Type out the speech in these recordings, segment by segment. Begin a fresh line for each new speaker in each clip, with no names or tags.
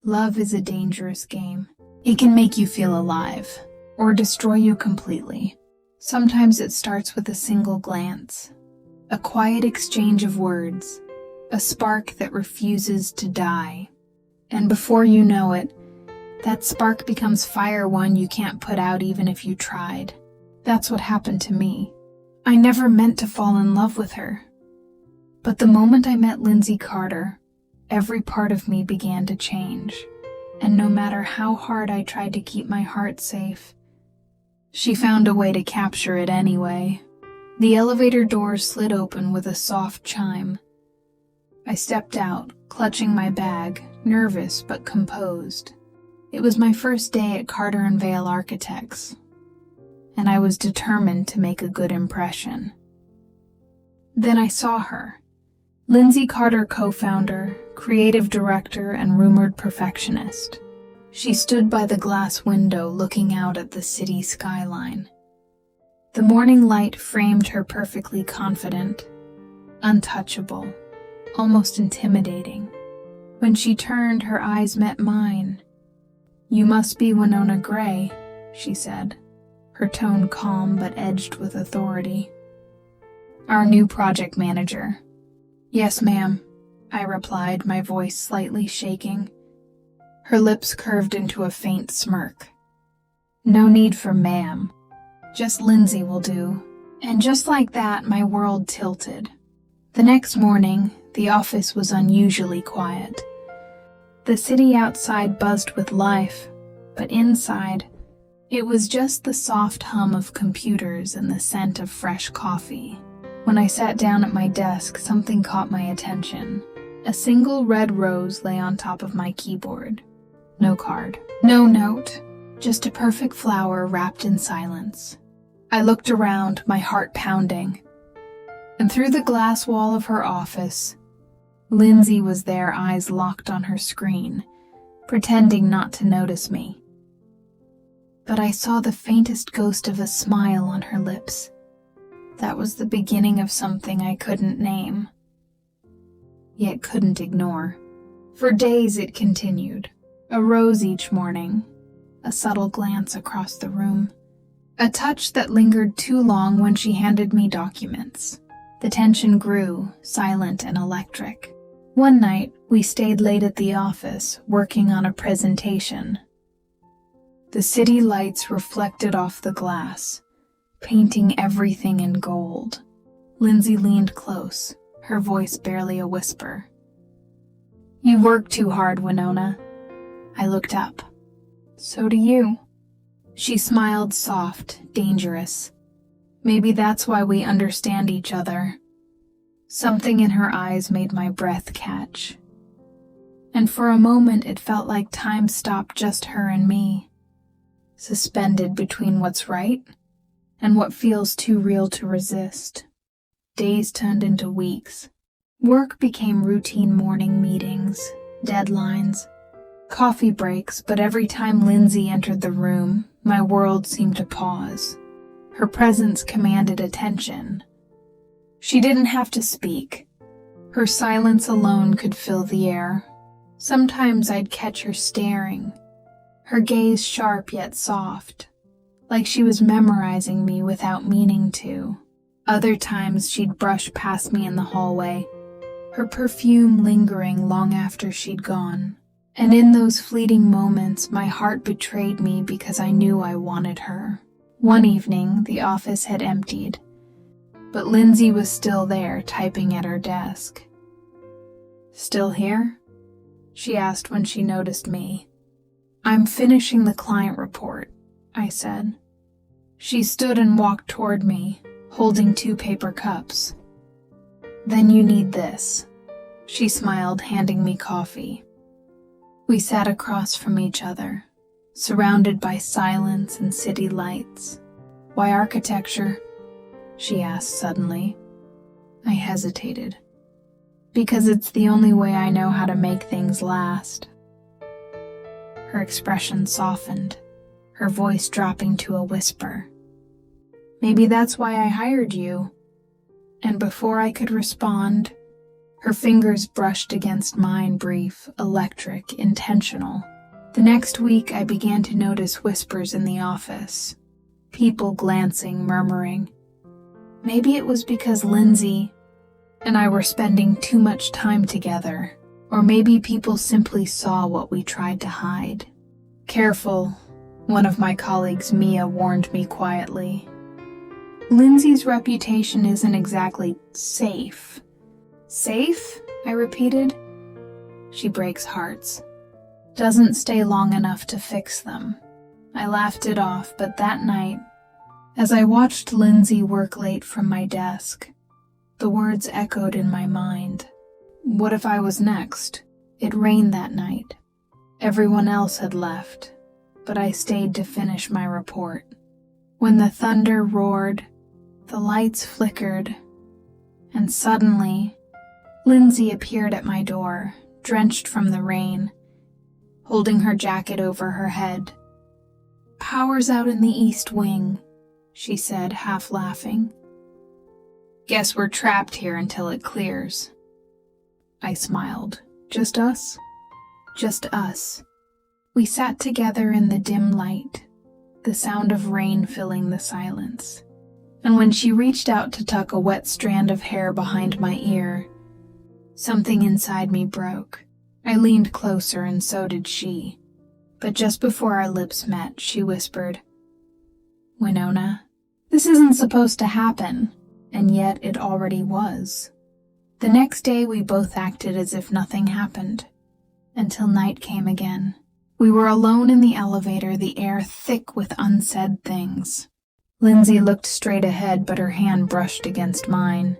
Love is a dangerous game. It can make you feel alive, or destroy you completely. Sometimes it starts with a single glance, a quiet exchange of words, a spark that refuses to die. And before you know it, that spark becomes fire, one you can't put out even if you tried. That's what happened to me. I never meant to fall in love with her. But the moment I met Lindsey Carter, every part of me began to change. And no matter how hard I tried to keep my heart safe, she found a way to capture it anyway. The elevator doors slid open with a soft chime. I stepped out, clutching my bag, nervous but composed. It was my first day at Carter & Vale Architects, and I was determined to make a good impression. Then I saw her. Lindsey Carter, co-founder, creative director, and rumored perfectionist. She stood by the glass window looking out at the city skyline. The morning light framed her perfectly confident, untouchable, almost intimidating. When she turned, her eyes met mine. "You must be Winona Gray," she said, her tone calm but edged with authority. "Our new project manager." "Yes, ma'am," I replied, my voice slightly shaking. Her lips curved into a faint smirk. "No need for ma'am. Just Lindsey will do." And just like that, my world tilted. The next morning, the office was unusually quiet. The city outside buzzed with life, but inside, it was just the soft hum of computers and the scent of fresh coffee. When I sat down at my desk, something caught my attention. A single red rose lay on top of my keyboard. No card, no note, just a perfect flower wrapped in silence. I looked around, my heart pounding. And through the glass wall of her office, Lindsey was there, eyes locked on her screen, pretending not to notice me. But I saw the faintest ghost of a smile on her lips. That was the beginning of something I couldn't name, yet couldn't ignore. For days it continued. A rose each morning, a subtle glance across the room, a touch that lingered too long when she handed me documents. The tension grew, silent and electric. One night, we stayed late at the office, working on a presentation. The city lights reflected off the glass, painting everything in gold. Lindsey leaned close, her voice barely a whisper. "You work too hard, Winona." I looked up. "So do you." She smiled, soft, dangerous. Maybe that's why we understand each other. Something in her eyes made my breath catch. And for a moment it felt like time stopped, just her and me, suspended between what's right and what feels too real to resist. Days turned into weeks. Work became routine morning meetings, deadlines, coffee breaks, but every time Lindsey entered the room, my world seemed to pause. Her presence commanded attention. She didn't have to speak. Her silence alone could fill the air. Sometimes I'd catch her staring, her gaze sharp yet soft, like she was memorizing me without meaning to. Other times she'd brush past me in the hallway, her perfume lingering long after she'd gone. And in those fleeting moments, my heart betrayed me because I knew I wanted her. One evening, the office had emptied, but Lindsey was still there, typing at her desk. "Still here?" she asked when she noticed me. "I'm finishing the client report," I said. She stood and walked toward me, holding 2 paper cups. "Then you need this." She smiled, handing me coffee. We sat across from each other, surrounded by silence and city lights. "Why architecture?" she asked suddenly. I hesitated. "Because it's the only way I know how to make things last." Her expression softened, her voice dropping to a whisper. "Maybe that's why I hired you." And before I could respond, Her fingers brushed against mine, brief, electric, intentional. The next week, I began to notice whispers in the office. People glancing, murmuring. Maybe it was because Lindsey and I were spending too much time together, or maybe people simply saw what we tried to hide. Careful, one of my colleagues, Mia, warned me quietly. Lindsey's reputation isn't exactly safe. Safe? I repeated. She breaks hearts. Doesn't stay long enough to fix them. I laughed it off, but that night, as I watched Lindsey work late from my desk, the words echoed in my mind. What if I was next? It rained that night. Everyone else had left, but I stayed to finish my report. When the thunder roared, the lights flickered, and suddenly, Lindsey appeared at my door, drenched from the rain, holding her jacket over her head. "Power's out in the East Wing," she said, half laughing. "Guess we're trapped here until it clears." I smiled. "Just us?" "Just us." We sat together in the dim light, the sound of rain filling the silence. And when she reached out to tuck a wet strand of hair behind my ear, something inside me broke. I leaned closer, and so did she. But just before our lips met, she whispered, "Winona, this isn't supposed to happen," and yet it already was. The next day we both acted as if nothing happened, until night came again. We were alone in the elevator, the air thick with unsaid things. Lindsey looked straight ahead, but her hand brushed against mine.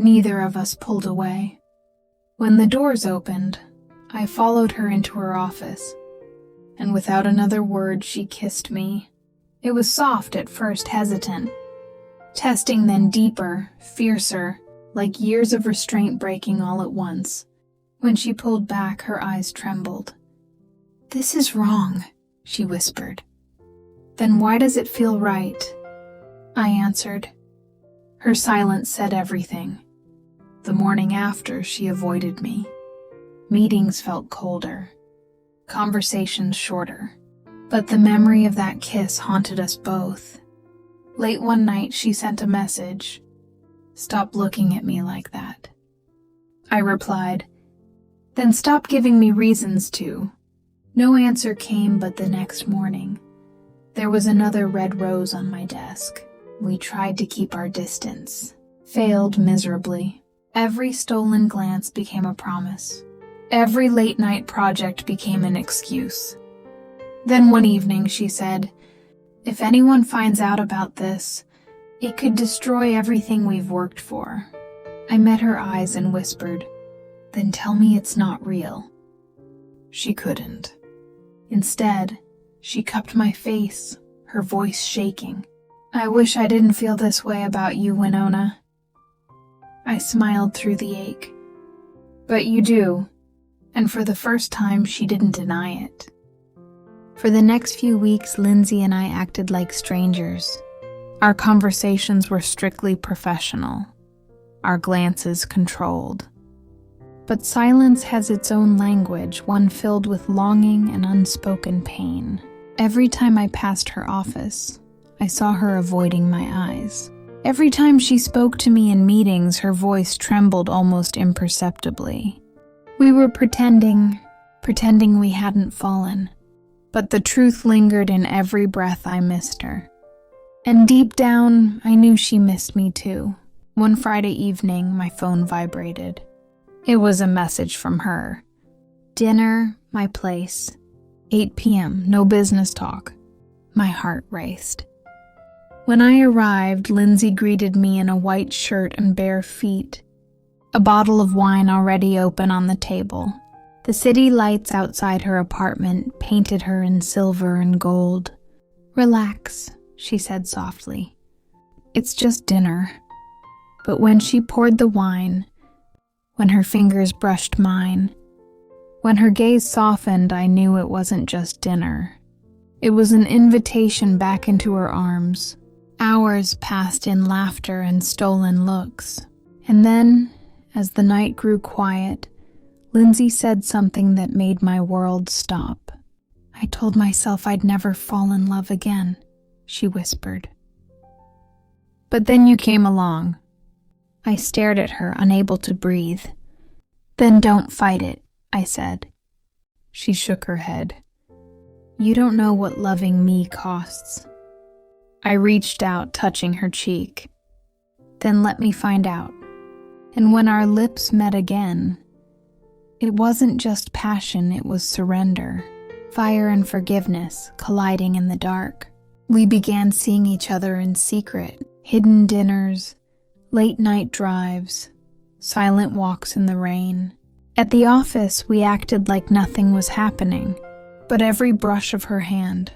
Neither of us pulled away. When the doors opened, I followed her into her office, and without another word she kissed me. It was soft at first, hesitant, testing, then deeper, fiercer, like years of restraint breaking all at once. When she pulled back, her eyes trembled. "This is wrong," she whispered. "Then why does it feel right?" I answered. Her silence said everything. The morning after, she avoided me. Meetings felt colder, conversations shorter, but the memory of that kiss haunted us both. Late one night, she sent a message. "Stop looking at me like that." I replied, "Then stop giving me reasons to." No answer came, but the next morning, there was another red rose on my desk. We tried to keep our distance, failed miserably. Every stolen glance became a promise. Every late-night project became an excuse. Then one evening she said, "If anyone finds out about this, it could destroy everything we've worked for." I met her eyes and whispered, "Then tell me it's not real." She couldn't. Instead, she cupped my face, her voice shaking. "I wish I didn't feel this way about you, Winona." I smiled through the ache. "But you do." And for the first time, she didn't deny it. For the next few weeks, Lindsey and I acted like strangers. Our conversations were strictly professional, our glances controlled. But silence has its own language, one filled with longing and unspoken pain. Every time I passed her office, I saw her avoiding my eyes. Every time she spoke to me in meetings, her voice trembled almost imperceptibly. We were pretending we hadn't fallen. But the truth lingered in every breath I missed her. And deep down, I knew she missed me too. One Friday evening, my phone vibrated. It was a message from her. "Dinner, my place. 8 p.m., no business talk." My heart raced. When I arrived, Lindsey greeted me in a white shirt and bare feet, a bottle of wine already open on the table. The city lights outside her apartment painted her in silver and gold. "Relax," she said softly. "It's just dinner." But when she poured the wine, when her fingers brushed mine, when her gaze softened, I knew it wasn't just dinner. It was an invitation back into her arms. Hours passed in laughter and stolen looks. And then, as the night grew quiet, Lindsey said something that made my world stop. "I told myself I'd never fall in love again," she whispered. "But then you came along." I stared at her, unable to breathe. "Then don't fight it," I said. She shook her head. "You don't know what loving me costs." I reached out, touching her cheek. "Then let me find out." And when our lips met again, it wasn't just passion, it was surrender, fire and forgiveness colliding in the dark. We began seeing each other in secret, hidden dinners, late night drives, silent walks in the rain. At the office, we acted like nothing was happening, but every brush of her hand,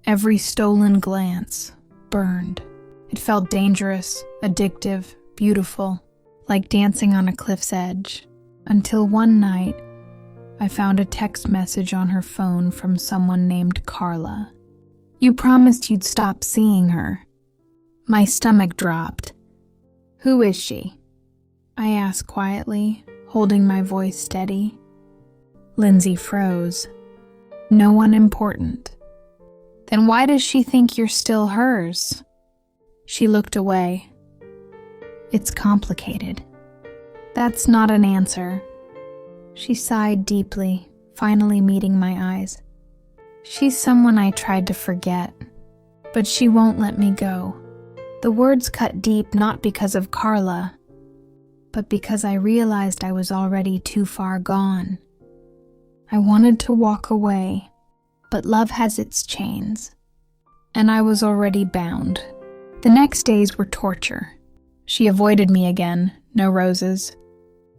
every stolen glance, burned. It felt dangerous, addictive, beautiful, like dancing on a cliff's edge, until one night, I found a text message on her phone from someone named Carla. "You promised you'd stop seeing her." My stomach dropped. "Who is she?" I asked quietly, holding my voice steady. Lindsey froze. "No one important." "Then why does she think you're still hers?" She looked away. "It's complicated." "That's not an answer." She sighed deeply, finally meeting my eyes. "She's someone I tried to forget, but she won't let me go." The words cut deep not because of Carla, but because I realized I was already too far gone. I wanted to walk away, but love has its chains, and I was already bound. The next days were torture. She avoided me again, no roses,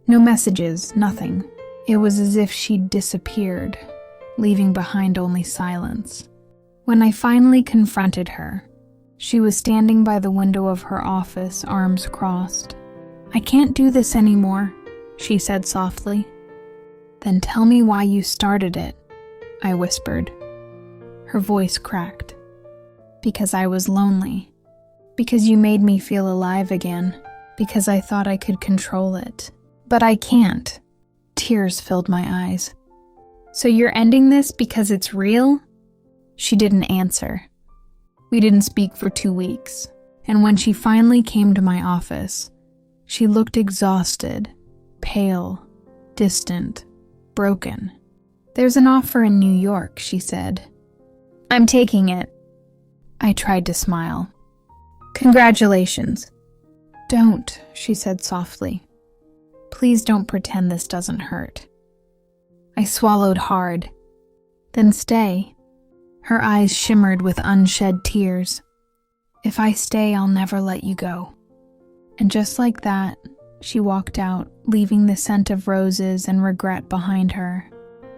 no messages, nothing. It was as if she'd disappeared, leaving behind only silence. When I finally confronted her, she was standing by the window of her office, arms crossed. "I can't do this anymore," she said softly. "Then tell me why you started it," I whispered. Her voice cracked. "Because I was lonely. Because you made me feel alive again. Because I thought I could control it. But I can't." Tears filled my eyes. "So you're ending this because it's real?" She didn't answer. We didn't speak for 2 weeks, and when she finally came to my office, she looked exhausted, pale, distant, broken. "There's an offer in New York," she said. "I'm taking it." I tried to smile. "Congratulations." "Don't," she said softly. "Please don't pretend this doesn't hurt." I swallowed hard. "Then stay." Her eyes shimmered with unshed tears. "If I stay, I'll never let you go." And just like that, she walked out, leaving the scent of roses and regret behind her.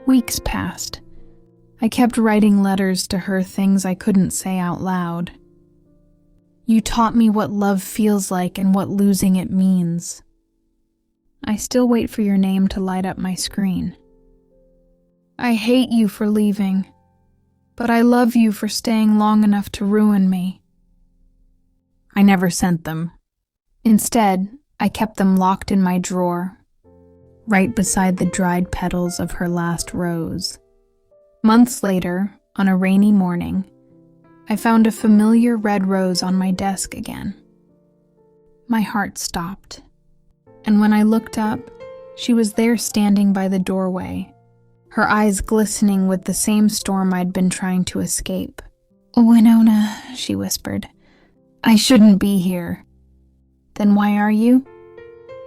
Weeks passed. I kept writing letters to her, things I couldn't say out loud. "You taught me what love feels like and what losing it means. I still wait for your name to light up my screen. I hate you for leaving, but I love you for staying long enough to ruin me." I never sent them. Instead, I kept them locked in my drawer, right beside the dried petals of her last rose. Months later, on a rainy morning, I found a familiar red rose on my desk again. My heart stopped, and when I looked up, she was there standing by the doorway, her eyes glistening with the same storm I'd been trying to escape. "Winona," she whispered, "I shouldn't be here." "Then why are you?"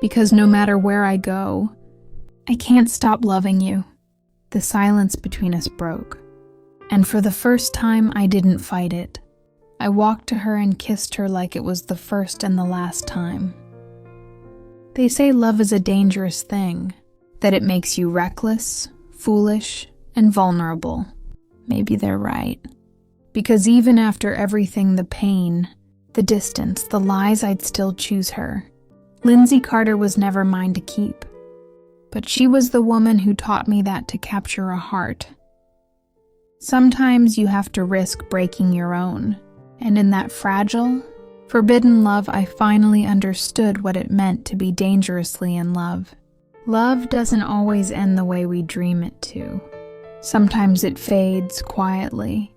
"Because no matter where I go, I can't stop loving you." The silence between us broke, and for the first time I didn't fight it. I walked to her and kissed her like it was the first and the last time. They say love is a dangerous thing, that it makes you reckless, foolish, and vulnerable. Maybe they're right. Because even after everything, the pain, the distance, the lies, I'd still choose her. Lindsey Carter was never mine to keep. But she was the woman who taught me that to capture a heart. Sometimes you have to risk breaking your own, and in that fragile, Forbidden love, I finally understood what it meant to be dangerously in love. Love doesn't always end the way we dream it to. Sometimes it fades quietly.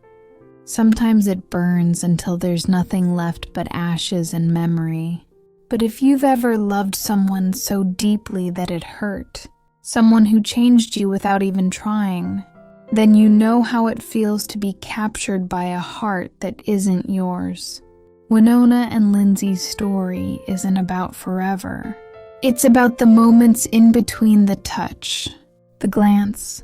Sometimes it burns until there's nothing left but ashes and memory. But if you've ever loved someone so deeply that it hurt, someone who changed you without even trying, then you know how it feels to be captured by a heart that isn't yours. Winona and Lindsey's story isn't about forever. It's about the moments in between the touch, the glance,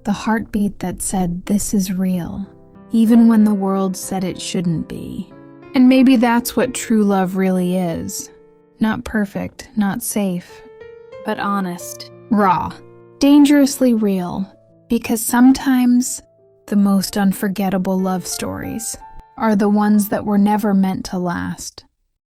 the heartbeat that said, "This is real," even when the world said it shouldn't be. And maybe that's what true love really is. Not perfect, not safe, but honest, raw, dangerously real. Because sometimes the most unforgettable love stories are the ones that were never meant to last.